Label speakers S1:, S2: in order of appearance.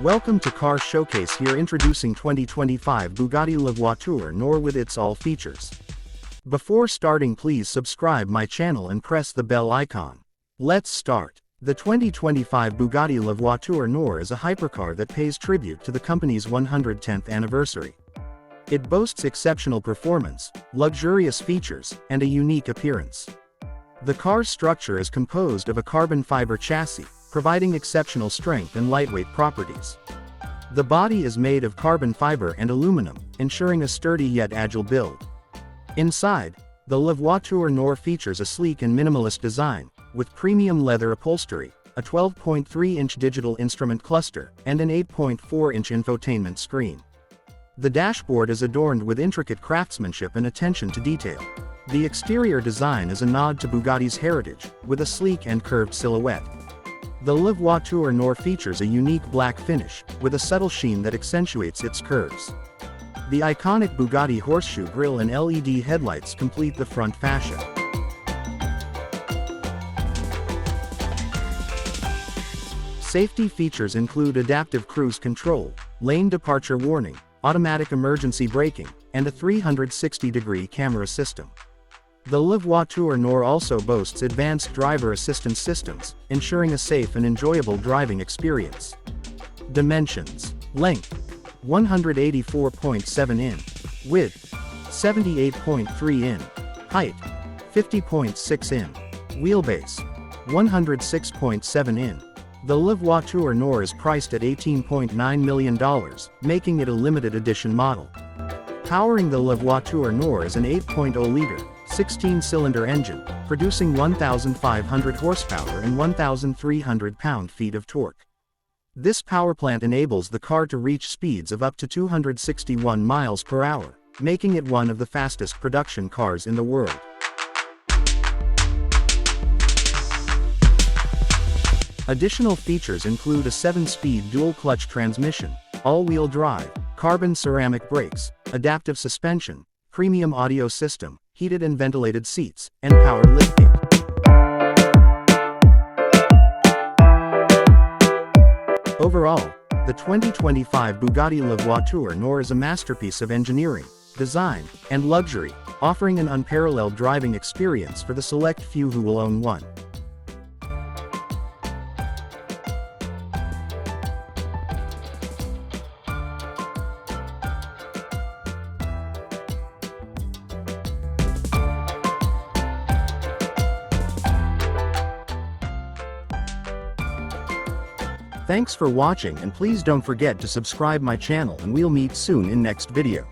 S1: Welcome to Car Showcase. Here introducing 2025 Bugatti La Voiture Noire with its all features. Before starting, please subscribe my channel and press the bell icon. Let's start. The 2025 Bugatti La Voiture Noire is a hypercar that pays tribute to the company's 110th anniversary. It boasts exceptional performance, luxurious features, and a unique appearance. The car's structure is composed of a carbon fiber chassis, providing exceptional strength and lightweight properties. The body is made of carbon fiber and aluminum, ensuring a sturdy yet agile build. Inside, the La Voiture Noire features a sleek and minimalist design, with premium leather upholstery, a 12.3-inch digital instrument cluster, and an 8.4-inch infotainment screen. The dashboard is adorned with intricate craftsmanship and attention to detail. The exterior design is a nod to Bugatti's heritage, with a sleek and curved silhouette. The La Voiture Noire features a unique black finish, with a subtle sheen that accentuates its curves. The iconic Bugatti horseshoe grille and LED headlights complete the front fascia. Safety features include adaptive cruise control, lane departure warning, automatic emergency braking, and a 360-degree camera system. The La Voiture Noire also boasts advanced driver assistance systems, ensuring a safe and enjoyable driving experience. Dimensions: length, 184.7 in, width, 78.3 in, height, 50.6 in, wheelbase, 106.7 in. The La Voiture Noire is priced at $18.9 million, making it a limited edition model. Powering the La Voiture Noire is an 8.0-liter, 16-cylinder engine, producing 1,500 horsepower and 1,300 pound-feet of torque. This powerplant enables the car to reach speeds of up to 261 miles per hour, making it one of the fastest production cars in the world. Additional features include a 7-speed dual-clutch transmission, all-wheel drive, carbon ceramic brakes, adaptive suspension, premium audio system, heated and ventilated seats, and power lifting. Overall, the 2025 Bugatti La Voiture Noire is a masterpiece of engineering, design, and luxury, offering an unparalleled driving experience for the select few who will own one. Thanks for watching, and please don't forget to subscribe my channel, and we'll meet soon in next video.